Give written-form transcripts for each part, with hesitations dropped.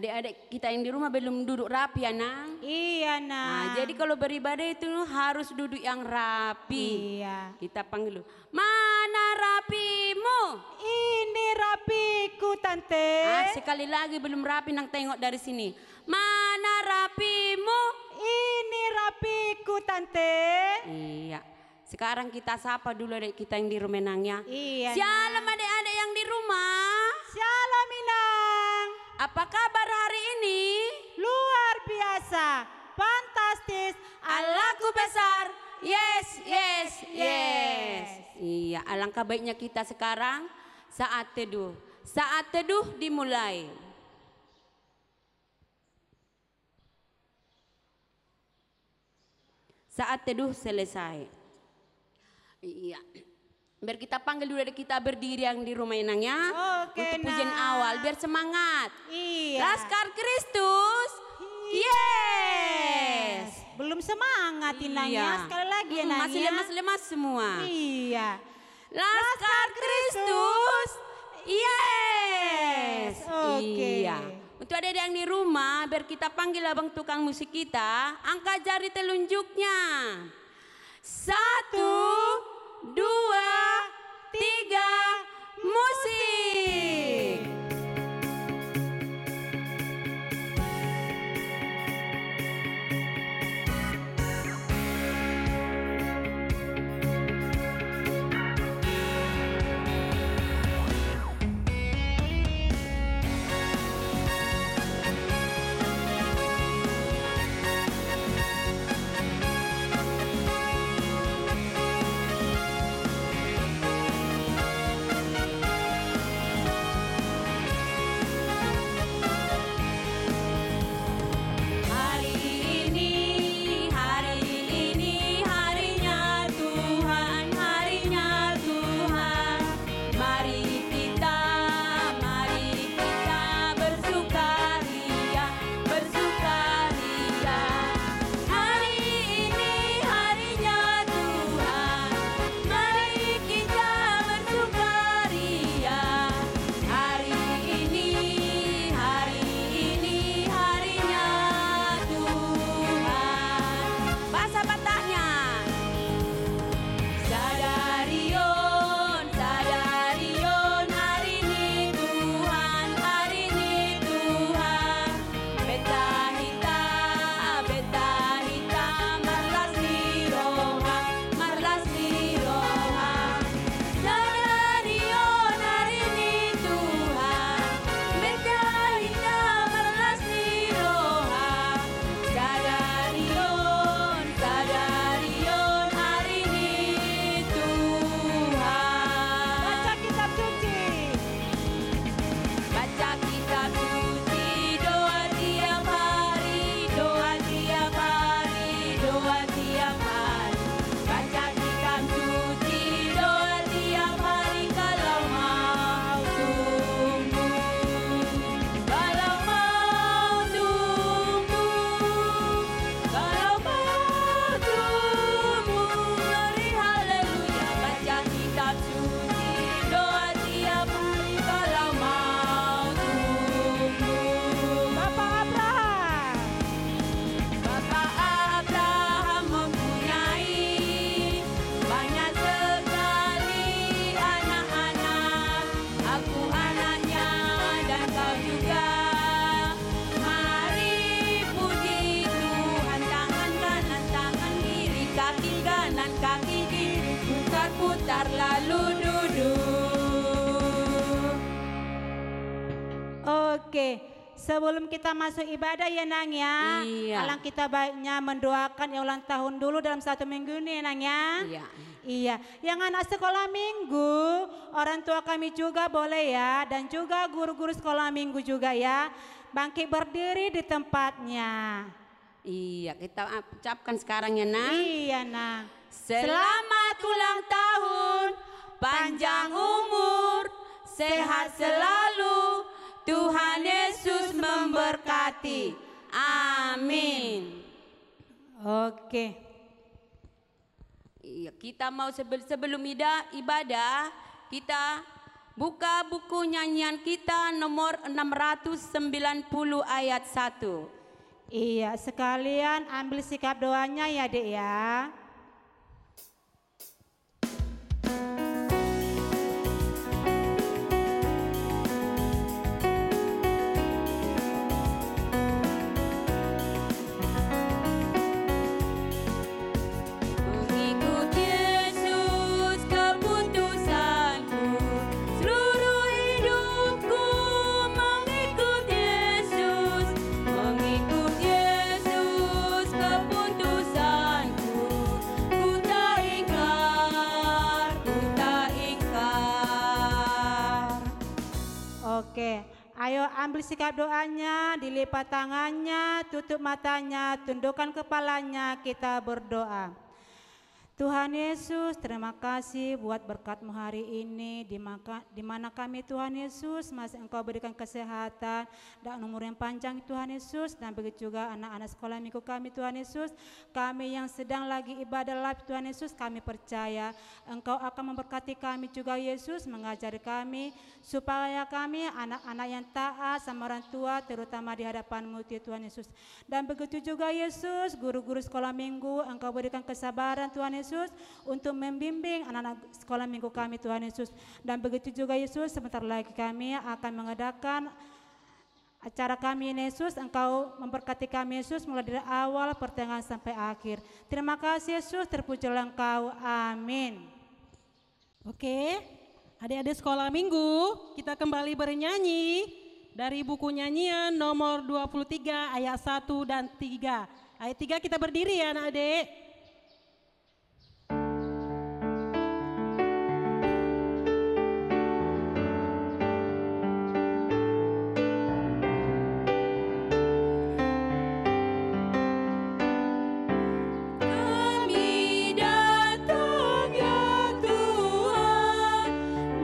Adik-adik kita yang di rumah belum duduk rapi ya Nang. Iya Nah, Nang. jadi kalau beribadah itu harus duduk yang rapi. Iya. Kita panggil dulu. Mana rapimu? Ini rapiku Tante. Sekali lagi belum rapi Nang, tengok dari sini. Mana rapimu? Ini rapiku Tante. Iya. Sekarang kita sapa dulu adik kita yang di rumah Nang ya. Iya. Shalom adik-adik yang di rumah. Shalom Inang. Apa kabar hari ini? Luar biasa, fantastis, Allahku besar. Yes, yes, yes. Iya, alangkah baiknya kita sekarang saat teduh. Saat teduh dimulai. Saat teduh selesai. Iya. Biar kita panggil dulu dari kita berdiri yang di rumah Inang ya. Oke, untuk pujian Nang. awal biar semangat. Iya. Laskar Kristus. Yes. Belum semangat Inang ya. Sekali lagi ya Nang Masih ya. lemas-lemas semua. Iya. Laskar Kristus. Yes. Oke. Iya. Untuk adik-adik yang di rumah, biar kita panggil abang tukang musik kita, angkat jari telunjuknya. 1, 2, 3, musik. Putar lalu duduk. Oke, sebelum kita masuk ibadah ya Nang ya. Iya. Alang kita baiknya mendoakan yang ulang tahun dulu dalam 1 minggu ini ya Nang ya. Iya. Iya, yang anak sekolah minggu, orang tua kami juga boleh ya, dan juga guru-guru sekolah minggu juga ya, bangkit berdiri di tempatnya. Iya, kita ucapkan sekarang ya Nang. Iya Nang. Selamat ulang tahun, panjang umur, sehat selalu, Tuhan Yesus memberkati. Amin. Oke. Iya, kita mau sebelum ibadah kita Buka buku nyanyian kita nomor 690 ayat 1. Iya, sekalian ambil sikap doanya ya Dek ya. Mengikut Yesus keputusanku, seluruh hidupku mengikut Yesus. Mengikut Yesus keputusanku, ku tak ingkar, ku tak ingkar. Oke, ayo ambil sikap doanya, dilipat tangannya, tutup matanya, tundukkan kepalanya, kita berdoa. Tuhan Yesus, terima kasih buat berkat-Mu hari ini, di mana kami Tuhan Yesus masih Engkau berikan kesehatan dan umur yang panjang Tuhan Yesus, dan begitu juga anak-anak sekolah minggu kami Tuhan Yesus, kami yang sedang lagi ibadah live Tuhan Yesus, kami percaya Engkau akan memberkati kami juga Yesus, mengajari kami supaya kami anak-anak yang taat sama orang tua, terutama di hadapan-Mu Tuhan Yesus. Dan begitu juga Yesus, guru-guru sekolah minggu, Engkau berikan kesabaran Tuhan Yesus untuk membimbing anak-anak sekolah minggu kami Tuhan Yesus. Dan begitu juga Yesus, sebentar lagi kami akan mengadakan acara kami Yesus, Engkau memberkati kami Yesus mulai dari awal pertengahan sampai akhir. Terima kasih Yesus, terpujilah Engkau, amin. Oke, adik-adik sekolah minggu, kita kembali bernyanyi dari buku nyanyian nomor 23 ayat 1 dan 3. Ayat 3 kita berdiri ya anak-adik. Kami datang ya Tuhan,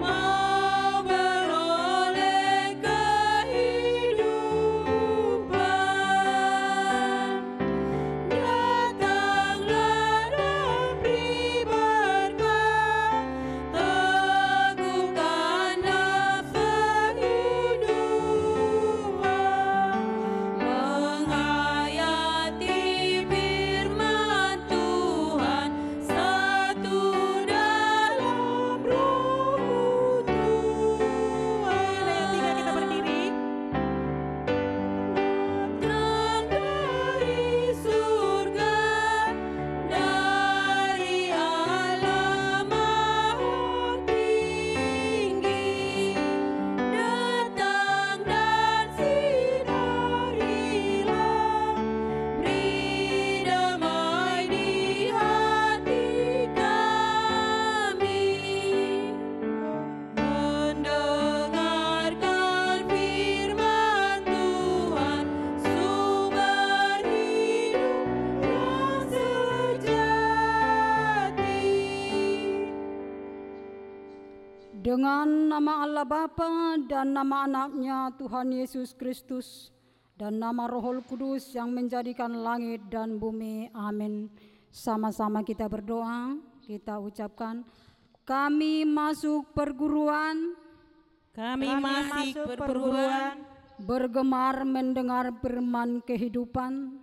mau beroleh kehidupan. Datanglah beri berkat, teguhkanlah penghidupan, menghayati firman Tuhan, satu dalam Roh Tuhan. Ayat 3 kita berdiri. Terang dari surga, dari Allah Maha Tinggi, datang dan sinarilah, beri damai di hati kami. Mendengarkan firman Tuhan, sumber hidup yang sejati. Dengan nama Allah Bapa dan nama anaknya Tuhan Yesus Kristus dan nama Roh Kudus yang menjadikan langit dan bumi. Amin. Sama-sama kita berdoa, kita ucapkan, kami masuk perguruan, Kami masih perguruan, bergemar mendengar firman kehidupan.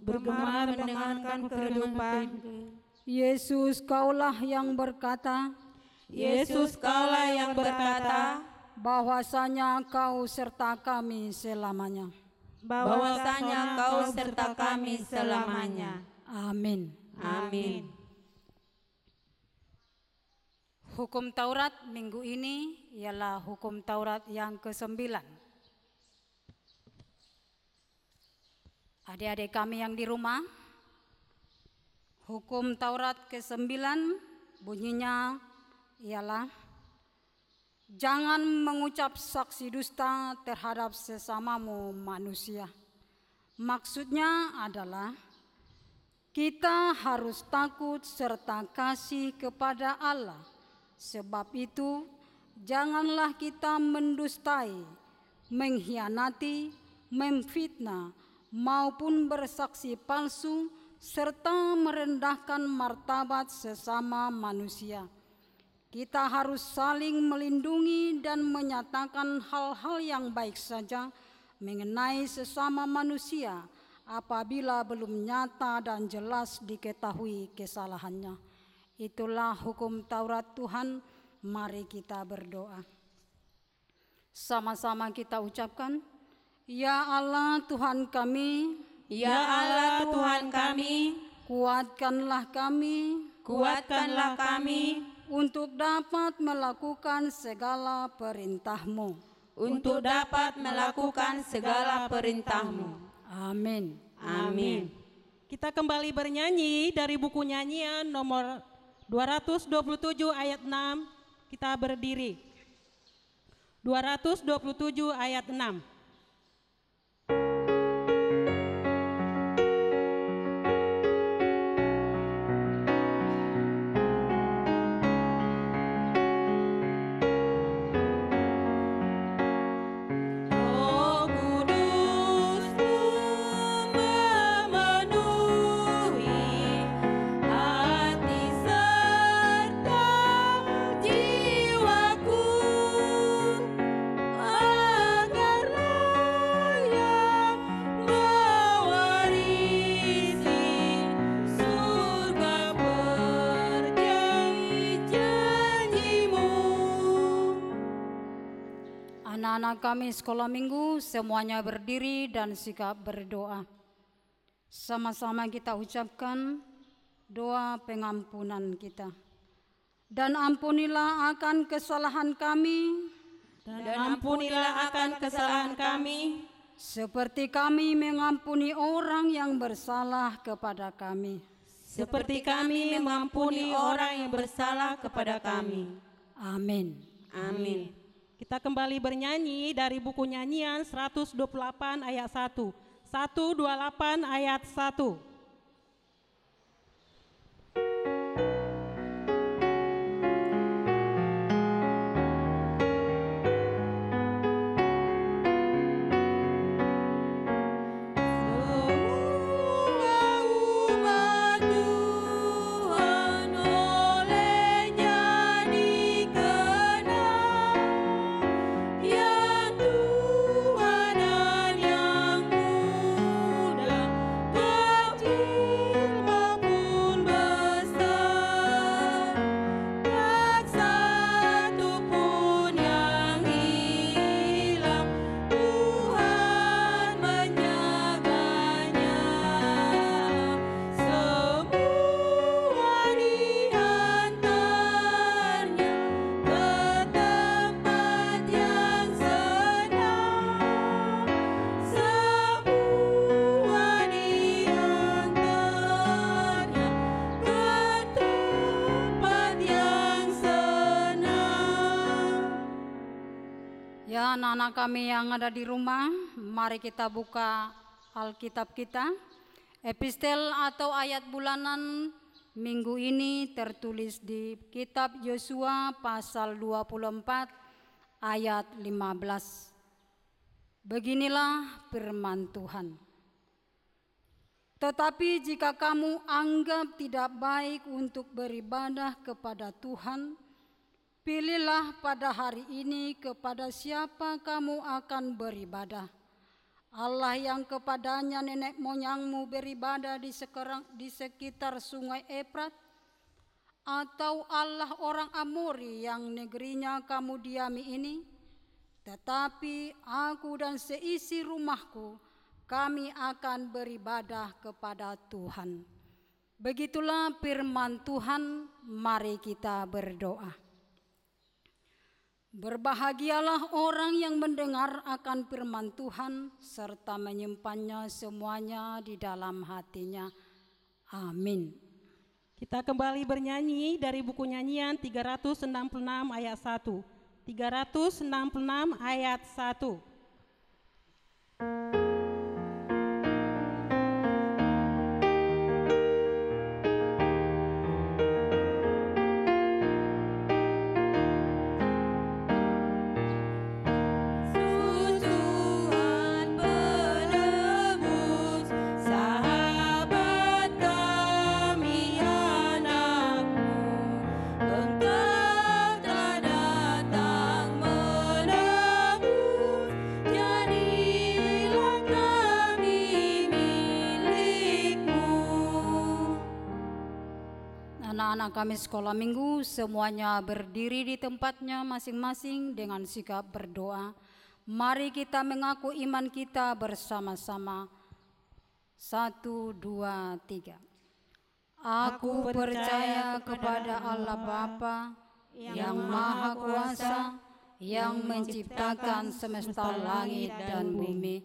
Bergemar mendengarkan kehidupan. Yesus, Kaulah yang berkata Yesus, Kaulah yang berkata bahwasanya Kau serta kami selamanya. bahwasanya Kau serta kami selamanya. Amin. Amin. Hukum Taurat minggu ini ialah hukum Taurat yang ke-9. Adik-adik kami yang di rumah, hukum Taurat ke-9 bunyinya ialah jangan mengucap saksi dusta terhadap sesamamu manusia. Maksudnya adalah kita harus takut serta kasih kepada Allah. Sebab itu, janganlah kita mendustai, mengkhianati, memfitnah, maupun bersaksi palsu, serta merendahkan martabat sesama manusia. Kita harus saling melindungi dan menyatakan hal-hal yang baik saja mengenai sesama manusia apabila belum nyata dan jelas diketahui kesalahannya. Itulah hukum Taurat Tuhan. Mari kita berdoa. Sama-sama kita ucapkan, Ya Allah Tuhan kami, Ya Allah Tuhan kami, kuatkanlah kami kuatkanlah kami untuk dapat melakukan segala perintah-Mu. untuk dapat melakukan segala perintah-Mu. Amin. Amin. Kita kembali bernyanyi dari buku nyanyian nomor 227 ayat 6. Kita berdiri. 227 ayat 6. Anak-anak kami sekolah minggu semuanya berdiri dan sikap berdoa. Sama-sama kita ucapkan doa pengampunan kita. Dan ampunilah akan kesalahan kami, Dan ampunilah akan kesalahan kami, seperti kami mengampuni orang yang bersalah kepada kami. seperti kami mengampuni orang yang bersalah kepada kami. Amin. Amin. Kita kembali bernyanyi dari buku nyanyian 128 ayat 1. 128 ayat 1. Ya, anak-anak kami yang ada di rumah, mari kita buka Alkitab kita. Epistel atau ayat bulanan minggu ini tertulis di kitab Yosua pasal 24 ayat 15. Beginilah firman Tuhan. Tetapi jika kamu anggap tidak baik untuk beribadah kepada Tuhan, pilihlah pada hari ini kepada siapa kamu akan beribadah. Allah yang kepadanya nenek moyangmu beribadah di sekitar sungai Efrat, atau Allah orang Amori yang negerinya kamu diami ini. Tetapi aku dan seisi rumahku, kami akan beribadah kepada Tuhan. Begitulah firman Tuhan, mari kita berdoa. Berbahagialah orang yang mendengar akan firman Tuhan serta menyimpannya semuanya di dalam hatinya. Amin. Kita kembali bernyanyi dari buku nyanyian 366 ayat 1. 366 ayat 1. Engkau anak-anak kami sekolah minggu semuanya berdiri di tempatnya masing-masing dengan sikap berdoa. Mari kita mengaku iman kita bersama-sama. 1, 2, 3. Aku percaya kepada Allah Bapa yang Maha Kuasa, yang menciptakan semesta langit dan bumi.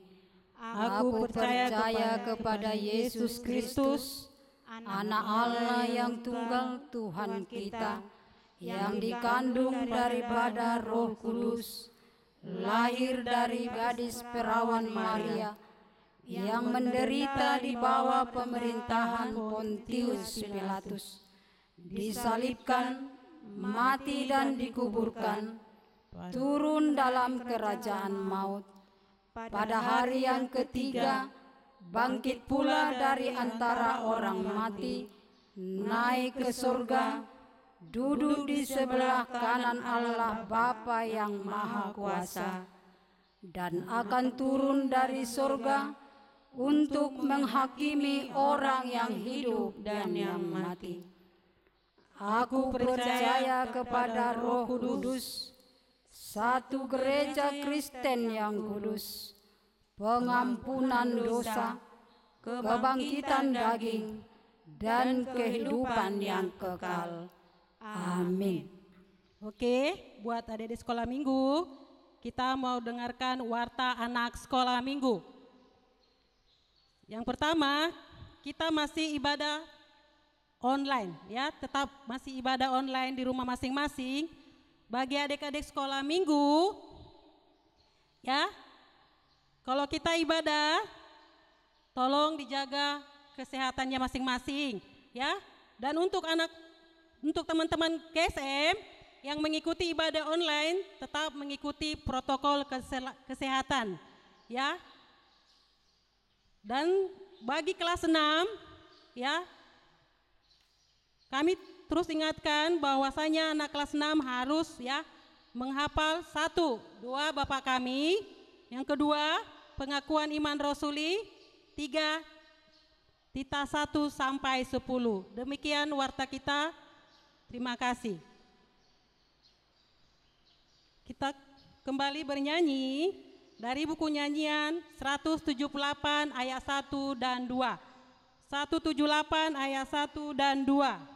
Aku percaya kepada Yesus Kristus, Anak Allah yang tunggal Tuhan kita, yang dikandung daripada Roh Kudus, lahir dari gadis perawan Maria, yang menderita di bawah pemerintahan Pontius Pilatus, disalibkan, mati dan dikuburkan, turun dalam kerajaan maut. Pada hari yang ketiga, bangkit pula dari antara orang mati, naik ke surga, duduk di sebelah kanan Allah Bapa yang Maha Kuasa, dan akan turun dari surga untuk menghakimi orang yang hidup dan yang mati. Aku percaya kepada Roh Kudus, satu gereja Kristen yang kudus, pengampunan dosa, kebangkitan daging, dan kehidupan yang kekal. Amin. Oke, buat adik-adik sekolah minggu, kita mau dengarkan warta anak sekolah minggu. Yang pertama, kita masih ibadah online, ya, tetap masih ibadah online di rumah masing-masing. Bagi adik-adik sekolah minggu, ya, kalau kita ibadah, tolong dijaga kesehatannya masing-masing, ya. Dan untuk teman-teman KSM yang mengikuti ibadah online, tetap mengikuti protokol kesehatan, ya. Dan bagi kelas 6, ya, kami terus ingatkan bahwasanya anak kelas 6 harus, ya, menghafal 1, 2 Bapa kami, yang kedua pengakuan iman rasuli, 3 Tita 1 sampai 10. Demikian warta kita. Terima kasih. Kita kembali bernyanyi dari buku nyanyian 178 ayat 1 dan 2. 178 ayat 1 dan 2.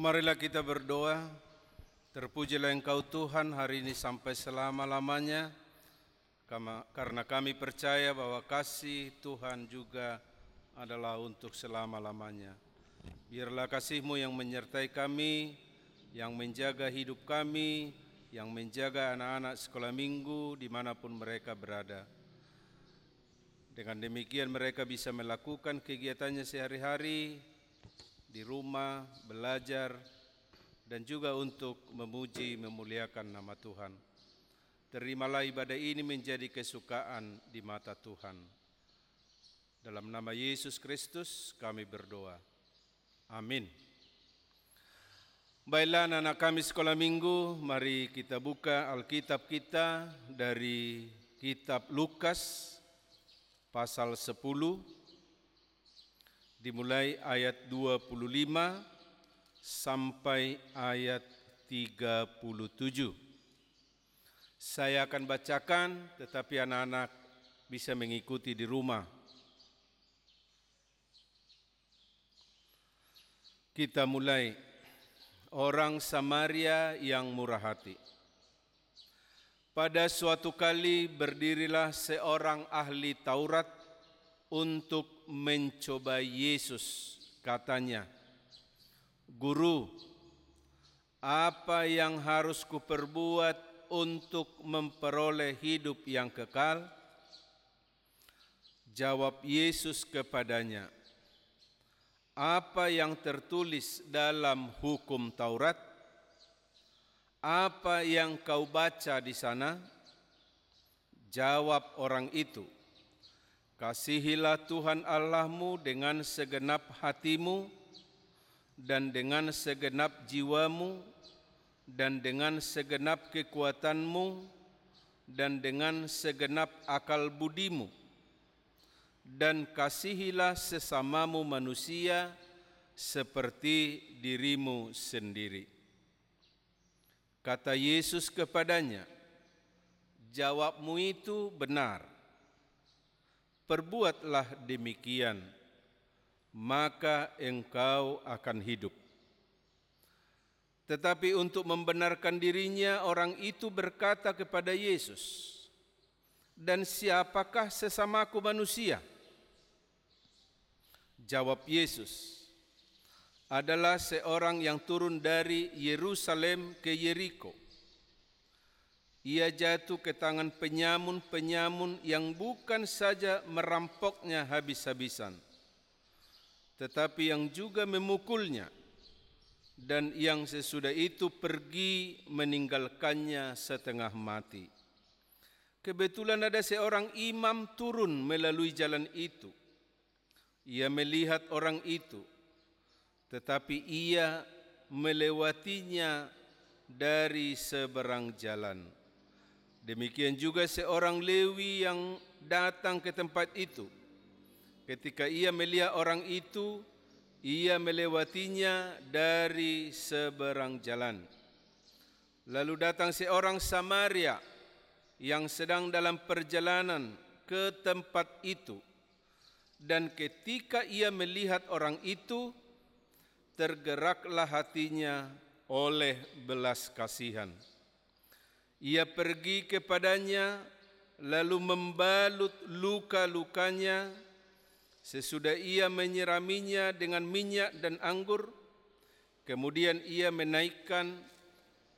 Marilah kita berdoa. Terpujilah Engkau Tuhan hari ini sampai selama-lamanya, karena kami percaya bahwa kasih Tuhan juga adalah untuk selama-lamanya. Biarlah kasih-Mu yang menyertai kami, yang menjaga hidup kami, yang menjaga anak-anak sekolah minggu dimanapun mereka berada. Dengan demikian mereka bisa melakukan kegiatannya sehari-hari, di rumah, belajar, dan juga untuk memuji, memuliakan nama Tuhan. terimalah ibadah ini menjadi kesukaan di mata Tuhan. Dalam nama Yesus Kristus kami berdoa. Amin. Baiklah anak-anak kami sekolah minggu, mari kita buka Alkitab kita dari kitab Lukas pasal 10, dimulai ayat 25 sampai ayat 37. Saya akan bacakan, tetapi anak-anak bisa mengikuti di rumah. Kita mulai. Orang Samaria yang murah hati. Pada suatu kali berdirilah seorang ahli Taurat untuk mencoba Yesus. Katanya, "Guru, apa yang harus kuperbuat untuk memperoleh hidup yang kekal?" Jawab Yesus kepadanya, "Apa yang tertulis dalam hukum Taurat? Apa yang kau baca di sana?" Jawab orang itu, "Kasihilah Tuhan Allahmu dengan segenap hatimu, dan dengan segenap jiwamu, dan dengan segenap kekuatanmu, dan dengan segenap akal budimu. Dan kasihilah sesamamu manusia seperti dirimu sendiri." Kata Yesus kepadanya, "Jawabmu itu benar. Perbuatlah demikian, maka engkau akan hidup." Tetapi untuk membenarkan dirinya, orang itu berkata kepada Yesus, "Dan siapakah sesamaku manusia?" Jawab Yesus, "Adalah seorang yang turun dari Yerusalem ke Yeriko. Ia jatuh ke tangan penyamun-penyamun yang bukan saja merampoknya habis-habisan, tetapi yang juga memukulnya, dan yang sesudah itu pergi meninggalkannya setengah mati. Kebetulan ada seorang imam turun melalui jalan itu. Ia melihat orang itu, tetapi ia melewatinya dari seberang jalan. Demikian juga seorang Lewi yang datang ke tempat itu. Ketika ia melihat orang itu, ia melewatinya dari seberang jalan. Lalu datang seorang Samaria yang sedang dalam perjalanan ke tempat itu. Dan ketika ia melihat orang itu, tergeraklah hatinya oleh belas kasihan. Ia pergi kepadanya, lalu membalut luka-lukanya. Sesudah ia menyiraminya dengan minyak dan anggur, kemudian ia menaikkan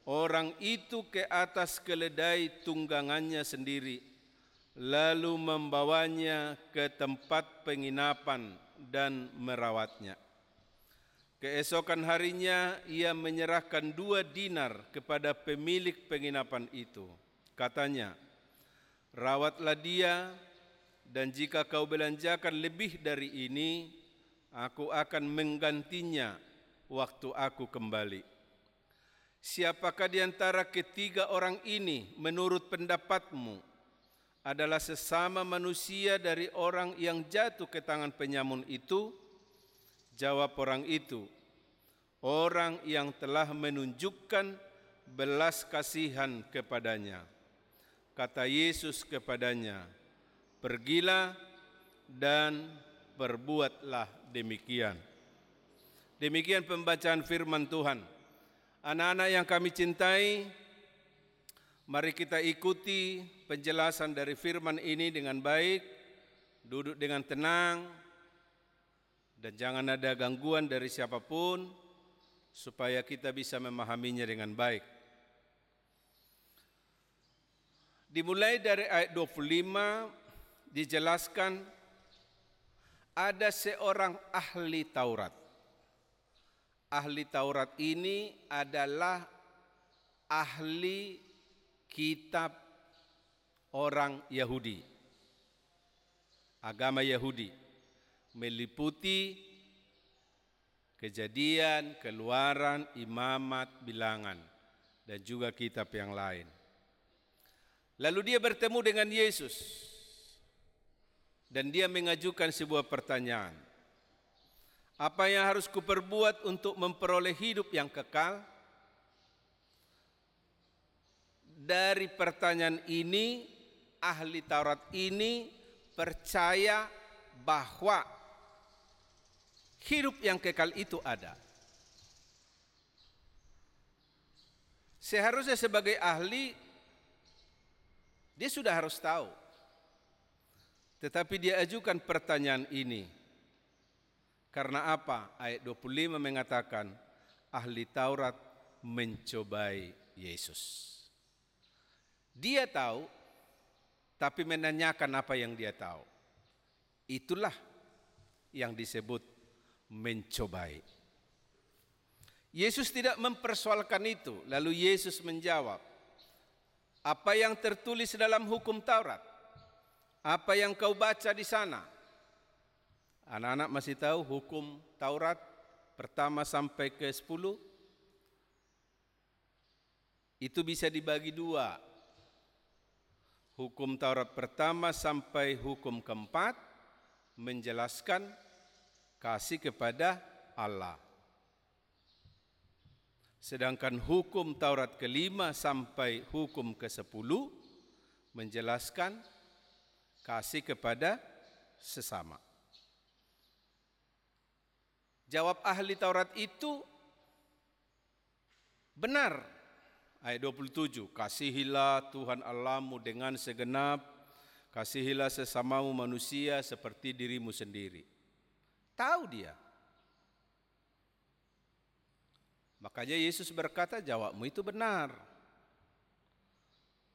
orang itu ke atas keledai tunggangannya sendiri, lalu membawanya ke tempat penginapan dan merawatnya. Keesokan harinya ia menyerahkan 2 dinar kepada pemilik penginapan itu. Katanya, "Rawatlah dia, dan jika kau belanjakan lebih dari ini, aku akan menggantinya waktu aku kembali." Siapakah di antara ketiga orang ini menurut pendapatmu adalah sesama manusia dari orang yang jatuh ke tangan penyamun itu? Jawab orang itu, "Orang yang telah menunjukkan belas kasihan kepadanya." Kata Yesus kepadanya, "Pergilah dan perbuatlah demikian." Demikian pembacaan firman Tuhan. Anak-anak yang kami cintai, mari kita ikuti penjelasan dari firman ini dengan baik, duduk dengan tenang, dan jangan ada gangguan dari siapapun, supaya kita bisa memahaminya dengan baik. Dimulai dari ayat 25, dijelaskan ada seorang ahli Taurat. Ahli Taurat ini adalah ahli kitab orang Yahudi. Agama Yahudi meliputi Kejadian, Keluaran, Imamat, Bilangan, dan juga kitab yang lain. Lalu dia bertemu dengan Yesus dan dia mengajukan sebuah pertanyaan. Apa yang harus kuperbuat untuk memperoleh hidup yang kekal? Dari pertanyaan ini, ahli Taurat ini percaya bahwa hidup yang kekal itu ada. Seharusnya sebagai ahli, dia sudah harus tahu. Tetapi dia ajukan pertanyaan ini. Karena apa? Ayat 25 mengatakan, ahli Taurat mencobai Yesus. Dia tahu, tapi menanyakan apa yang dia tahu. Itulah yang disebut mencobai. Yesus tidak mempersoalkan itu. Lalu Yesus menjawab, apa yang tertulis dalam hukum Taurat? Apa yang kau baca di sana? Anak-anak masih tahu hukum Taurat pertama sampai ke 10? Itu bisa dibagi dua. Hukum Taurat pertama sampai hukum keempat menjelaskan kasih kepada Allah. Sedangkan hukum Taurat kelima sampai hukum ke-10 menjelaskan kasih kepada sesama. Jawab ahli Taurat itu benar. Ayat 27, kasihilah Tuhan Allahmu dengan segenap, kasihilah sesamamu manusia seperti dirimu sendiri. Tahu dia. Makanya Yesus berkata, jawabmu itu benar.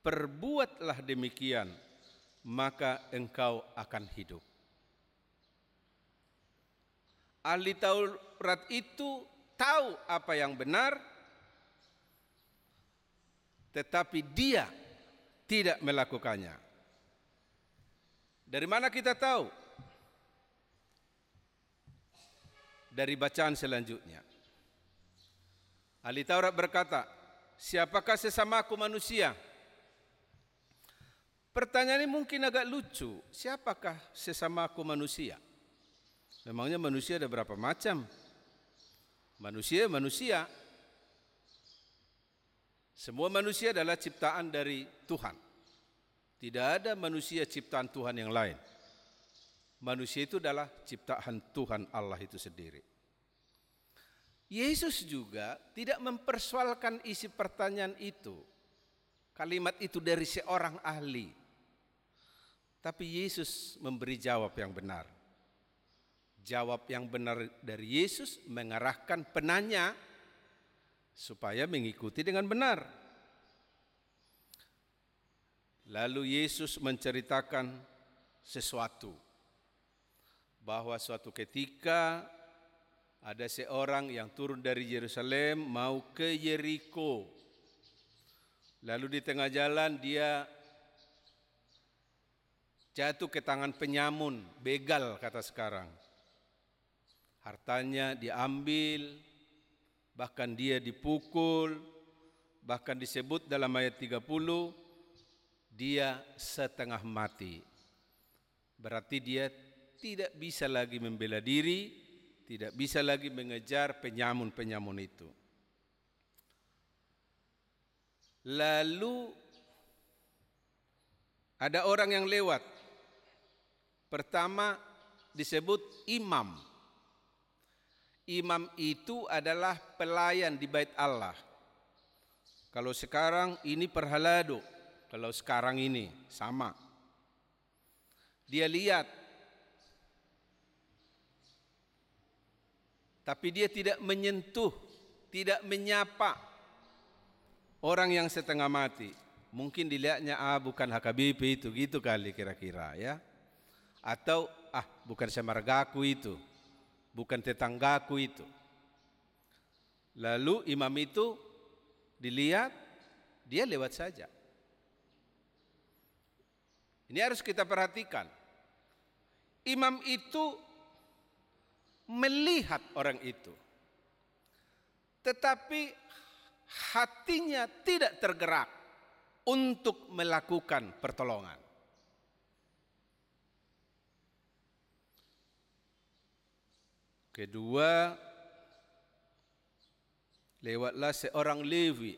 Perbuatlah demikian, maka engkau akan hidup. Ahli Taurat itu tahu apa yang benar, tetapi dia tidak melakukannya. Dari mana kita tahu? Dari bacaan selanjutnya. Ahli Taurat berkata, siapakah sesamaku manusia? Pertanyaan ini mungkin agak lucu. Siapakah sesamaku manusia? Memangnya manusia ada berapa macam? Manusia. Semua manusia adalah ciptaan dari Tuhan. Tidak ada manusia ciptaan Tuhan yang lain. Manusia itu adalah ciptaan Tuhan Allah itu sendiri. Yesus juga tidak mempersoalkan isi pertanyaan itu. Kalimat itu dari seorang ahli. Tapi Yesus memberi jawab yang benar. Jawab yang benar dari Yesus mengarahkan penanya supaya mengikuti dengan benar. Lalu Yesus menceritakan sesuatu. Bahwa suatu ketika ada seorang yang turun dari Yerusalem mau ke Yeriko. Lalu di tengah jalan dia jatuh ke tangan penyamun, begal kata sekarang. Hartanya diambil, bahkan dia dipukul, bahkan disebut dalam ayat 30, dia setengah mati. Berarti dia tidak bisa lagi membela diri, tidak bisa lagi mengejar penyamun-penyamun itu. Lalu ada orang yang lewat. Pertama disebut imam. Imam itu adalah pelayan di bait Allah. Kalau sekarang ini perhalado, kalau sekarang ini sama. Dia lihat, tapi dia tidak menyentuh, tidak menyapa orang yang setengah mati. Mungkin dilihatnya bukan HKBP itu, gitu kali kira-kira ya. Atau bukan semargaku itu, bukan tetanggaku itu. Lalu imam itu dilihat, dia lewat saja. Ini harus kita perhatikan. Imam itu melihat orang itu, tetapi hatinya tidak tergerak untuk melakukan pertolongan. Kedua, lewatlah seorang Lewi.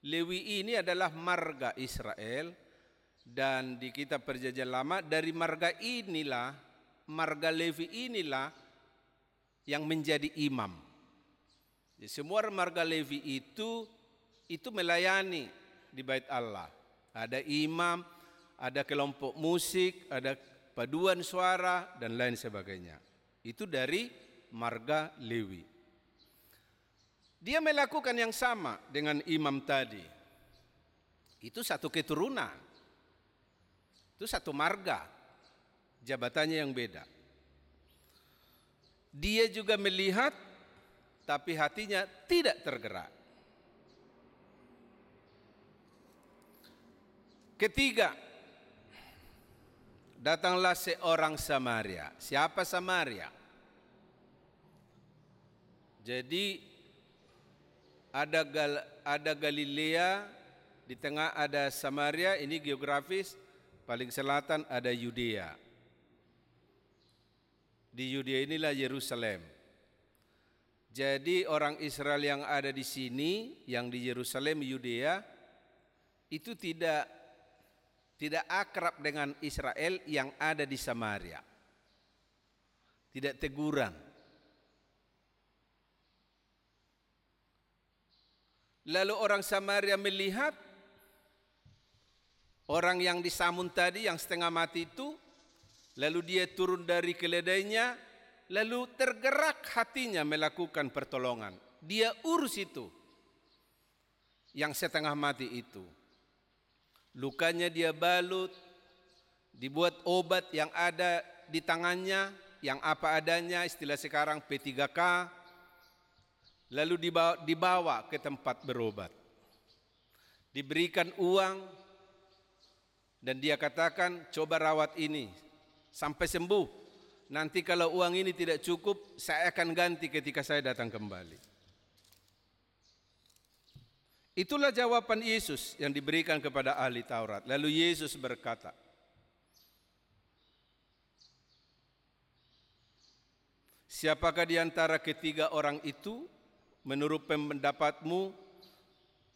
Lewi ini adalah marga Israel, dan di kitab Perjanjian Lama dari marga inilah, marga Lewi inilah yang menjadi imam. Jadi semua marga Lewi itu melayani di Bait Allah. Ada imam, ada kelompok musik, ada paduan suara dan lain sebagainya. Itu dari marga Lewi. Dia melakukan yang sama dengan imam tadi. Itu satu keturunan. Itu satu marga. Jabatannya yang beda. Dia juga melihat, tapi hatinya tidak tergerak. Ketiga, datanglah seorang Samaria. Siapa Samaria? Jadi ada Galilea, di tengah ada Samaria, ini geografis, paling selatan ada Yudea. Di Yudea inilah Yerusalem. Jadi orang Israel yang ada di sini, yang di Yerusalem, Yudea, itu tidak akrab dengan Israel yang ada di Samaria. Tidak teguran. Lalu orang Samaria melihat orang yang disamun tadi, yang setengah mati itu, lalu dia turun dari keledainya, lalu tergerak hatinya melakukan pertolongan. Dia urus itu, yang setengah mati itu. Lukanya dia balut, dibuat obat yang ada di tangannya, yang apa adanya, istilah sekarang P3K, lalu dibawa ke tempat berobat. Diberikan uang, dan dia katakan, coba rawat ini sampai sembuh. Nanti kalau uang ini tidak cukup, saya akan ganti ketika saya datang kembali. Itulah jawaban Yesus yang diberikan kepada ahli Taurat. Lalu Yesus berkata, siapakah di antara ketiga orang itu menurut pendapatmu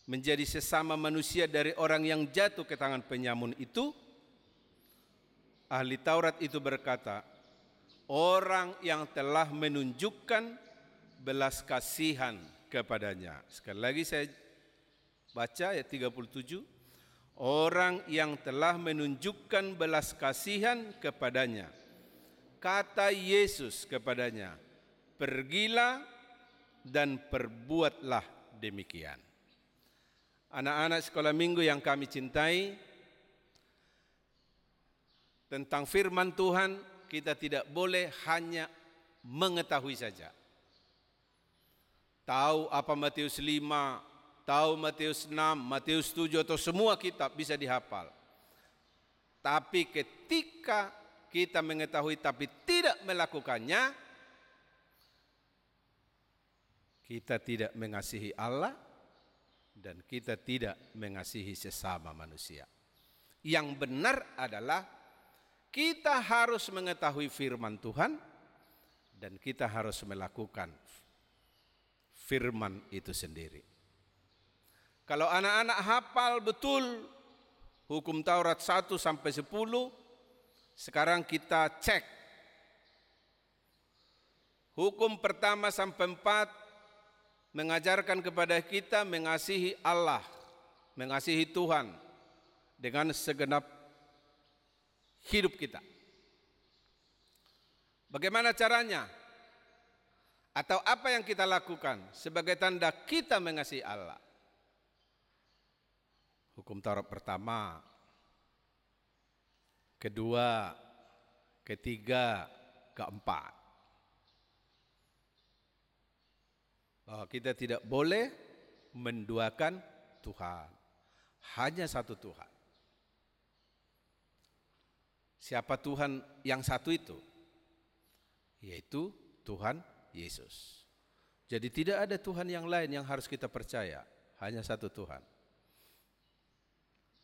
menjadi sesama manusia dari orang yang jatuh ke tangan penyamun itu? Ahli Taurat itu berkata, orang yang telah menunjukkan belas kasihan kepadanya. Sekali lagi saya baca ayat 37. Orang yang telah menunjukkan belas kasihan kepadanya. Kata Yesus kepadanya, pergilah dan perbuatlah demikian. Anak-anak sekolah minggu yang kami cintai, tentang firman Tuhan kita tidak boleh hanya mengetahui saja. Tahu apa Matius 5, tahu Matius 6, Matius 7 atau semua kitab bisa dihafal. Tapi ketika kita mengetahui tapi tidak melakukannya, kita tidak mengasihi Allah dan kita tidak mengasihi sesama manusia. Yang benar adalah kita harus mengetahui firman Tuhan dan kita harus melakukan firman itu sendiri. Kalau anak-anak hafal betul hukum Taurat 1 sampai 10, sekarang kita cek. Hukum pertama sampai 4 mengajarkan kepada kita mengasihi Allah, mengasihi Tuhan dengan segenap hidup kita. Bagaimana caranya? Atau apa yang kita lakukan sebagai tanda kita mengasihi Allah? Hukum Taurat pertama, kedua, ketiga, keempat. Bahwa kita tidak boleh menduakan Tuhan. Hanya satu Tuhan. Siapa Tuhan yang satu itu? Yaitu Tuhan Yesus. Jadi tidak ada Tuhan yang lain yang harus kita percaya, hanya satu Tuhan.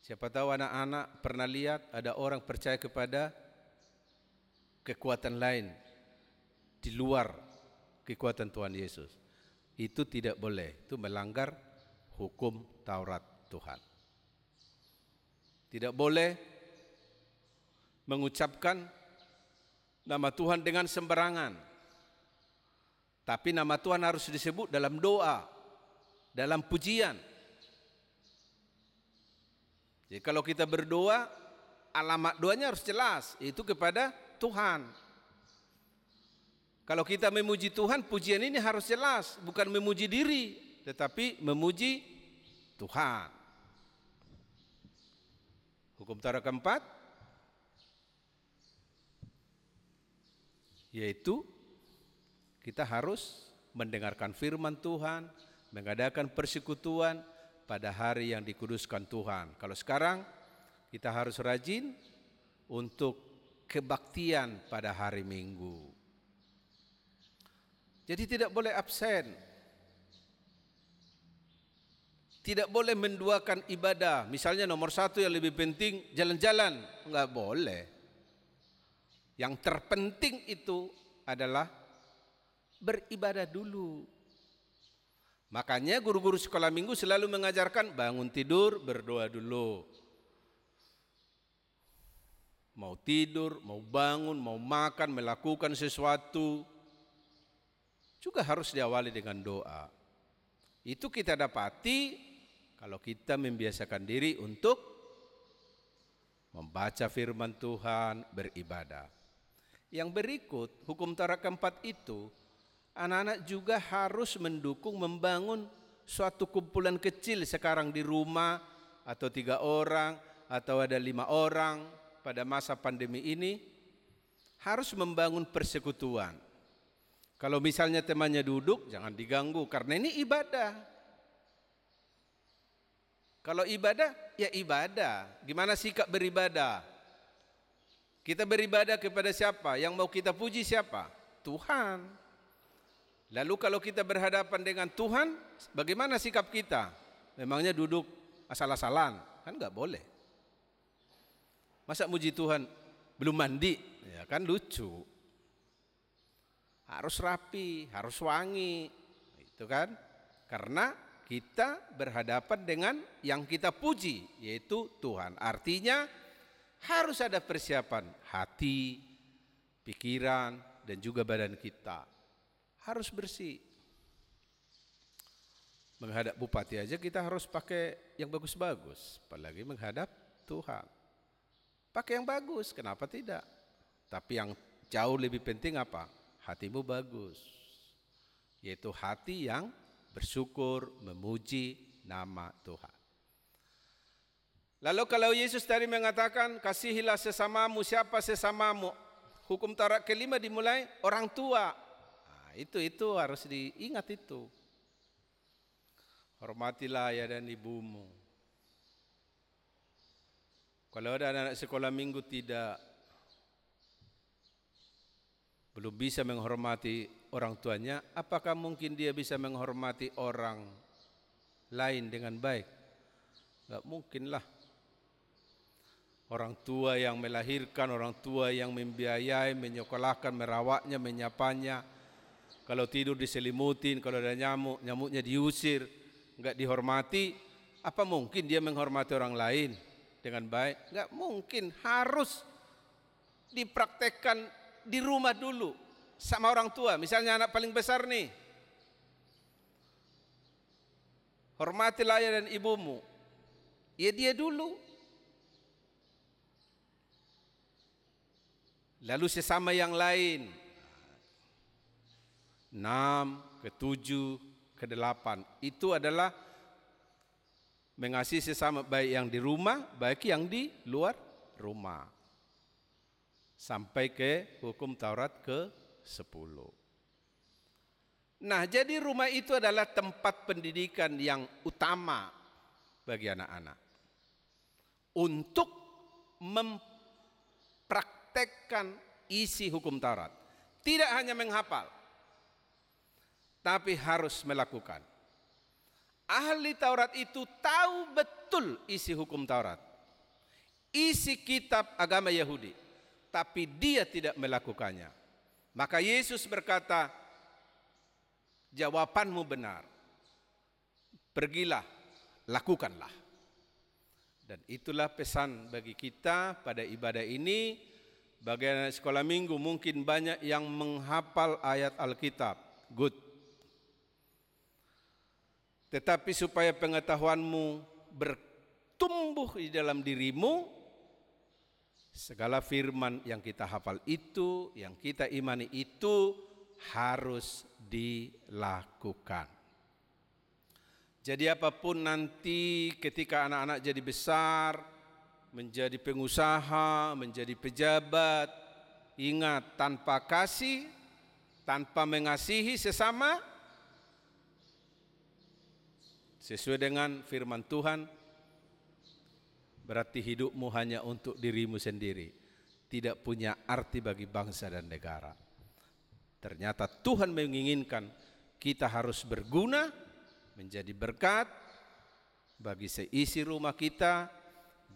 Siapa tahu anak-anak pernah lihat ada orang percaya kepada kekuatan lain di luar kekuatan Tuhan Yesus. Itu tidak boleh, itu melanggar hukum Taurat Tuhan. Tidak boleh mengucapkan nama Tuhan dengan sembarangan. Tapi nama Tuhan harus disebut dalam doa, dalam pujian. Jadi kalau kita berdoa, alamat doanya harus jelas, itu kepada Tuhan. Kalau kita memuji Tuhan, pujian ini harus jelas, bukan memuji diri, tetapi memuji Tuhan. Hukum Taurat keempat, yaitu kita harus mendengarkan firman Tuhan, mengadakan persekutuan pada hari yang dikuduskan Tuhan. Kalau sekarang kita harus rajin untuk kebaktian pada hari Minggu. Jadi tidak boleh absen. Tidak boleh menduakan ibadah. Misalnya nomor satu yang lebih penting jalan-jalan, enggak boleh. Yang terpenting itu adalah beribadah dulu. Makanya guru-guru sekolah minggu selalu mengajarkan bangun tidur berdoa dulu. Mau tidur, mau bangun, mau makan, melakukan sesuatu juga harus diawali dengan doa. Itu kita dapati kalau kita membiasakan diri untuk membaca firman Tuhan, beribadah. Yang berikut, hukum Taurat keempat itu, anak-anak juga harus mendukung membangun suatu kumpulan kecil sekarang di rumah, atau 3 orang, atau ada 5 orang pada masa pandemi ini, harus membangun persekutuan. Kalau misalnya temannya duduk, jangan diganggu, karena ini ibadah. Kalau ibadah, ya ibadah. Gimana sikap beribadah? Kita beribadah kepada siapa? Yang mau kita puji siapa? Tuhan. Lalu kalau kita berhadapan dengan Tuhan, bagaimana sikap kita? Memangnya duduk asal-asalan? Kan enggak boleh. Masa muji Tuhan belum mandi? Ya kan lucu. Harus rapi, harus wangi. Itu kan? Karena kita berhadapan dengan yang kita puji, yaitu Tuhan. Artinya harus ada persiapan hati, pikiran, dan juga badan kita. Harus bersih. Menghadap bupati aja kita harus pakai yang bagus-bagus, apalagi menghadap Tuhan. Pakai yang bagus, kenapa tidak? Tapi yang jauh lebih penting apa? Hatimu bagus. Yaitu hati yang bersyukur, memuji nama Tuhan. Lalu kalau Yesus tadi mengatakan kasihilah sesamamu, siapa sesamamu? Hukum Taurat kelima dimulai orang tua. Nah, itu harus diingat itu. Hormatilah ayah dan ibumu. Kalau ada anak sekolah minggu belum bisa menghormati orang tuanya, apakah mungkin dia bisa menghormati orang lain dengan baik? Enggak mungkin lah. Orang tua yang melahirkan, orang tua yang membiayai, menyekolahkan, merawatnya, menyapanya. Kalau tidur diselimutin, kalau ada nyamuk, nyamuknya diusir, enggak dihormati, apa mungkin dia menghormati orang lain dengan baik? Enggak mungkin, harus dipraktekkan di rumah dulu sama orang tua. Misalnya anak paling besar nih, hormatilah ayah dan ibumu. Ya dia dulu. Lalu sesama yang lain. 6, ke-7, ke-8. Itu adalah mengasihi sesama, baik yang di rumah, baik yang di luar rumah. Sampai ke hukum Taurat ke-10. Nah, jadi rumah itu adalah tempat pendidikan yang utama bagi anak-anak. Untuk praktekkan isi hukum Taurat. Tidak hanya menghafal, tapi harus melakukan. Ahli Taurat itu tahu betul isi hukum Taurat, isi kitab agama Yahudi, tapi dia tidak melakukannya. Maka Yesus berkata, jawabanmu benar, pergilah, lakukanlah. Dan itulah pesan bagi kita pada ibadah ini. Bagi anak sekolah minggu mungkin banyak yang menghafal ayat Alkitab, good. Tetapi supaya pengetahuanmu bertumbuh di dalam dirimu, segala firman yang kita hafal itu, yang kita imani itu harus dilakukan. Jadi apapun nanti ketika anak-anak jadi besar, menjadi pengusaha, menjadi pejabat, ingat, tanpa kasih, tanpa mengasihi sesama, sesuai dengan firman Tuhan, berarti hidupmu hanya untuk dirimu sendiri, tidak punya arti bagi bangsa dan negara. Ternyata Tuhan menginginkan kita harus berguna, menjadi berkat bagi seisi rumah kita,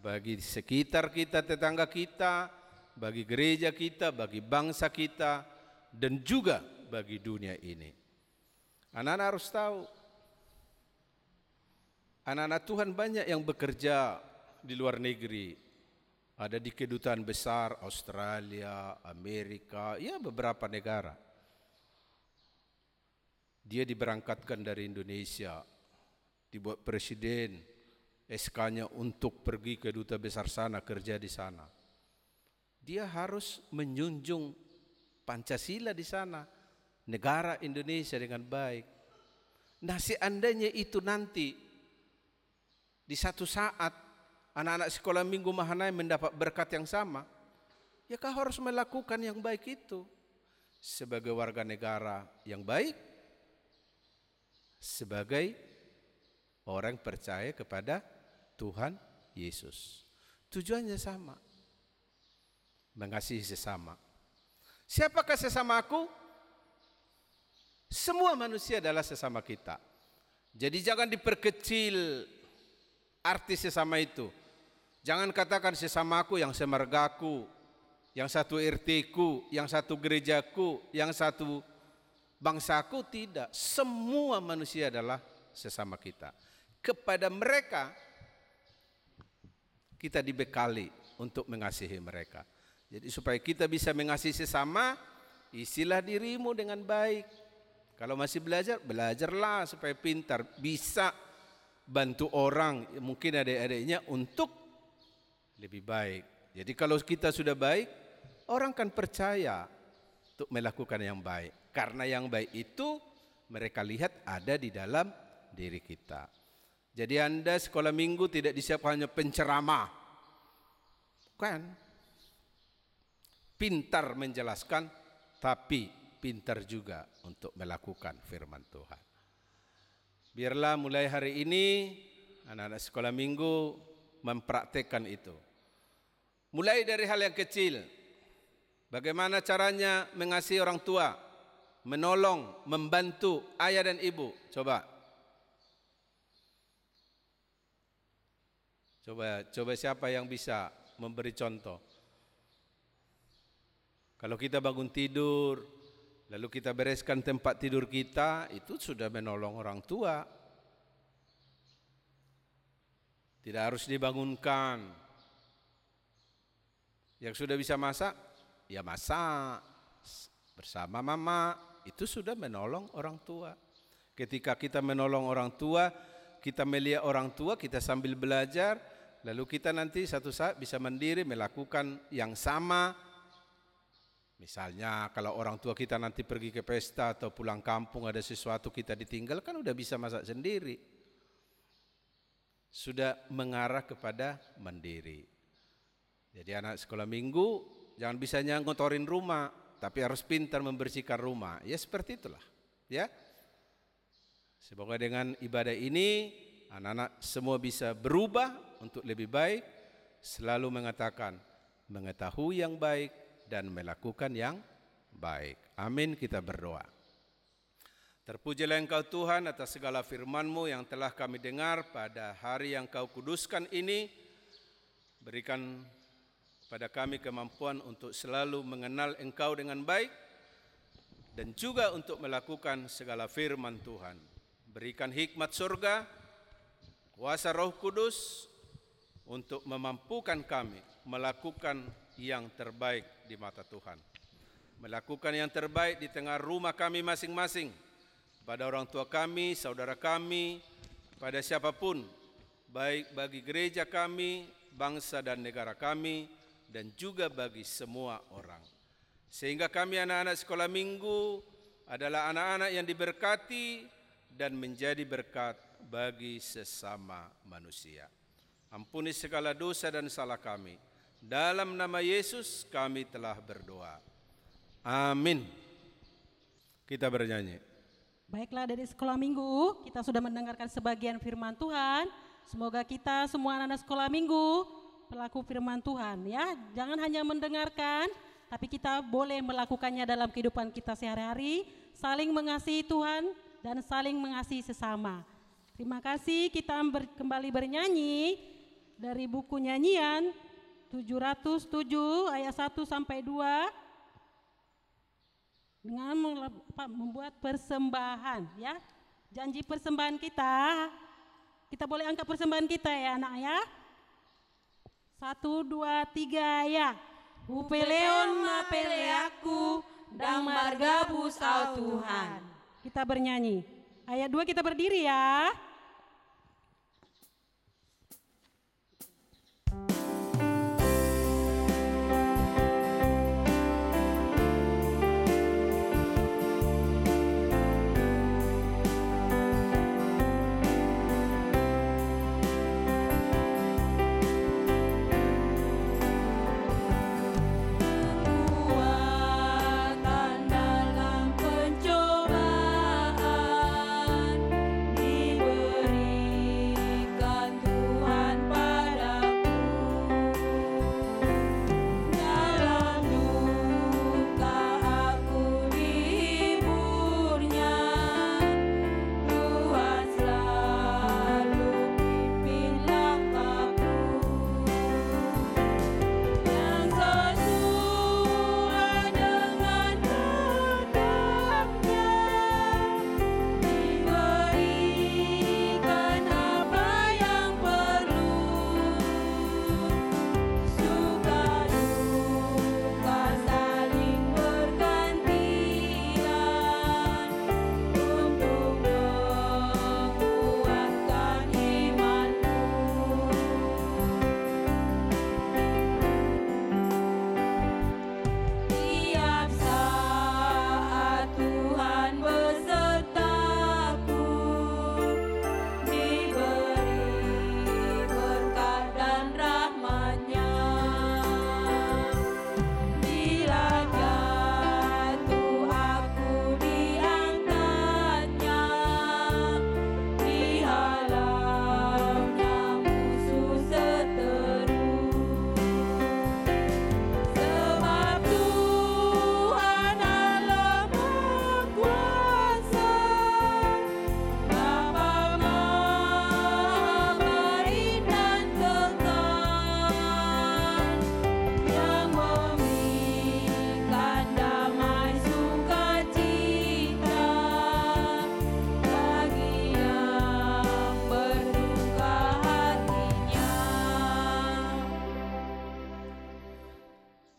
bagi sekitar kita, tetangga kita, bagi gereja kita, bagi bangsa kita, dan juga bagi dunia ini. Anak-anak harus tahu, anak-anak Tuhan banyak yang bekerja di luar negeri. Ada di kedutaan besar Australia, Amerika, ya beberapa negara. Dia diberangkatkan dari Indonesia, dibuat presiden, SK-nya untuk pergi ke duta besar sana, kerja di sana. Dia harus menjunjung Pancasila di sana, negara Indonesia dengan baik. Nah, seandainya itu nanti di satu saat anak-anak sekolah minggu Mahanaim mendapat berkat yang sama, ya kau harus melakukan yang baik itu sebagai warga negara yang baik, sebagai orang percaya kepada Tuhan Yesus. Tujuannya sama, mengasihi sesama. Siapakah sesamaku? Semua manusia adalah sesama kita. Jadi jangan diperkecil arti sesama itu. Jangan katakan sesamaku yang semargaku, yang satu RT-ku, yang satu gerejaku, yang satu bangsaku. Tidak, semua manusia adalah sesama kita. Kepada mereka kita dibekali untuk mengasihi mereka. Jadi supaya kita bisa mengasihi sesama, isilah dirimu dengan baik. Kalau masih belajar, belajarlah supaya pintar, bisa bantu orang, mungkin adik-adiknya untuk lebih baik. Jadi kalau kita sudah baik, orang kan percaya untuk melakukan yang baik. Karena yang baik itu mereka lihat ada di dalam diri kita. Jadi Anda sekolah minggu tidak disiapkan hanya penceramah, bukan. Pintar menjelaskan, tapi pintar juga untuk melakukan firman Tuhan. Biarlah mulai hari ini anak-anak sekolah minggu mempraktekkan itu. Mulai dari hal yang kecil. Bagaimana caranya mengasihi orang tua, menolong, membantu ayah dan ibu. Coba siapa yang bisa memberi contoh? Kalau kita bangun tidur, lalu kita bereskan tempat tidur kita, itu sudah menolong orang tua. Tidak harus dibangunkan. Yang sudah bisa masak, ya masak bersama mama, itu sudah menolong orang tua. Ketika kita menolong orang tua, kita melihat orang tua, kita sambil belajar, lalu kita nanti satu saat bisa mandiri melakukan yang sama. Misalnya kalau orang tua kita nanti pergi ke pesta atau pulang kampung ada sesuatu kita ditinggal, kan udah bisa masak sendiri. Sudah mengarah kepada mandiri. Jadi anak sekolah minggu jangan bisanya ngotorin rumah, tapi harus pintar membersihkan rumah. Ya seperti itulah. Ya. Semoga dengan ibadah ini anak-anak semua bisa berubah untuk lebih baik. Selalu mengatakan, mengetahui yang baik, dan melakukan yang baik. Amin, kita berdoa. Terpujilah Engkau Tuhan atas segala firman-Mu yang telah kami dengar pada hari yang Kau kuduskan ini. Berikan pada kami kemampuan untuk selalu mengenal Engkau dengan baik dan juga untuk melakukan segala firman Tuhan. Berikan hikmat surga, kuasa Roh Kudus untuk memampukan kami melakukan yang terbaik di mata Tuhan. Melakukan yang terbaik di tengah rumah kami masing-masing, pada orang tua kami, saudara kami, pada siapapun, baik bagi gereja kami, bangsa dan negara kami, dan juga bagi semua orang. Sehingga kami anak-anak sekolah minggu adalah anak-anak yang diberkati dan menjadi berkat bagi sesama manusia. Ampuni segala dosa dan salah kami. Dalam nama Yesus kami telah berdoa. Amin. Kita bernyanyi. Baiklah, dari sekolah minggu kita sudah mendengarkan sebagian firman Tuhan. Semoga kita semua anak-anak sekolah minggu pelaku firman Tuhan ya. Jangan hanya mendengarkan, tapi kita boleh melakukannya dalam kehidupan kita sehari-hari, saling mengasihi Tuhan dan saling mengasihi sesama. Terima kasih, kita kembali bernyanyi dari buku nyanyian 707 ayat 1 sampai 2. Dengan membuat persembahan ya. Janji persembahan kita boleh angkat persembahan kita ya anak ya. 1, 2, 3 ya. Upeleon mapele aku dan margabus au Tuhan. Kita bernyanyi. Ayat 2 kita berdiri ya.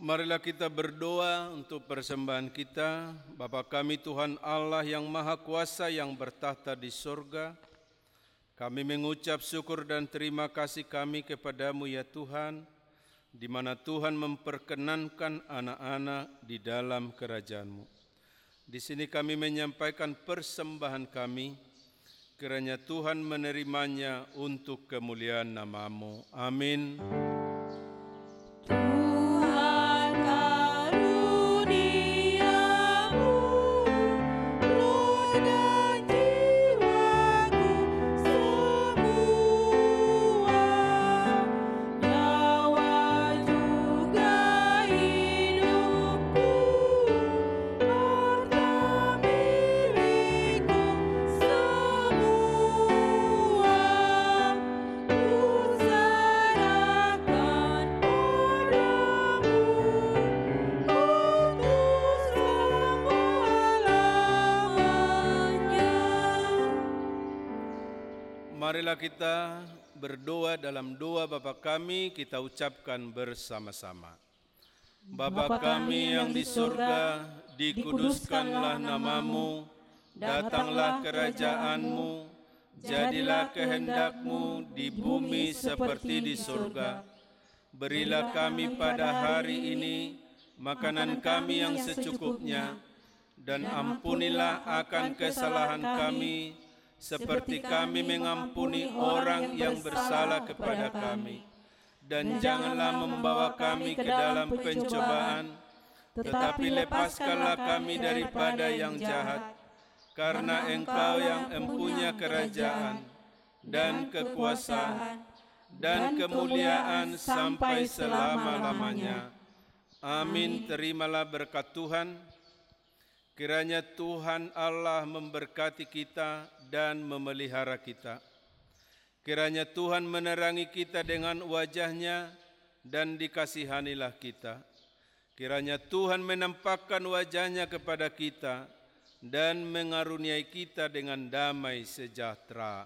Marilah kita berdoa untuk persembahan kita. Bapa kami Tuhan Allah yang Maha Kuasa yang bertahta di sorga, kami mengucap syukur dan terima kasih kami kepadamu ya Tuhan, di mana Tuhan memperkenankan anak-anak di dalam kerajaan-Mu. Di sini kami menyampaikan persembahan kami, kiranya Tuhan menerimanya untuk kemuliaan nama-Mu. Amin. Nyawa juga Marilah kita berdoa dalam doa Bapa kami, kita ucapkan bersama-sama. Bapa kami yang di surga, dikuduskanlah namamu, datanglah kerajaan-Mu, jadilah kehendak-Mu di bumi seperti di surga. Berilah kami pada hari ini makanan kami yang secukupnya, dan ampunilah akan kesalahan kami, seperti kami mengampuni orang yang bersalah kepada kami. Dan janganlah membawa kami ke dalam pencobaan, tetapi lepaskanlah kami daripada yang jahat. Karena Engkau yang mempunyai kerajaan, dan kekuasaan, dan kemuliaan sampai selama-lamanya. Amin. Terimalah berkat Tuhan. Kiranya Tuhan Allah memberkati kita dan memelihara kita. Kiranya Tuhan menerangi kita dengan wajah-Nya dan dikasihanilah kita. Kiranya Tuhan menampakkan wajah-Nya kepada kita dan mengaruniai kita dengan damai sejahtera.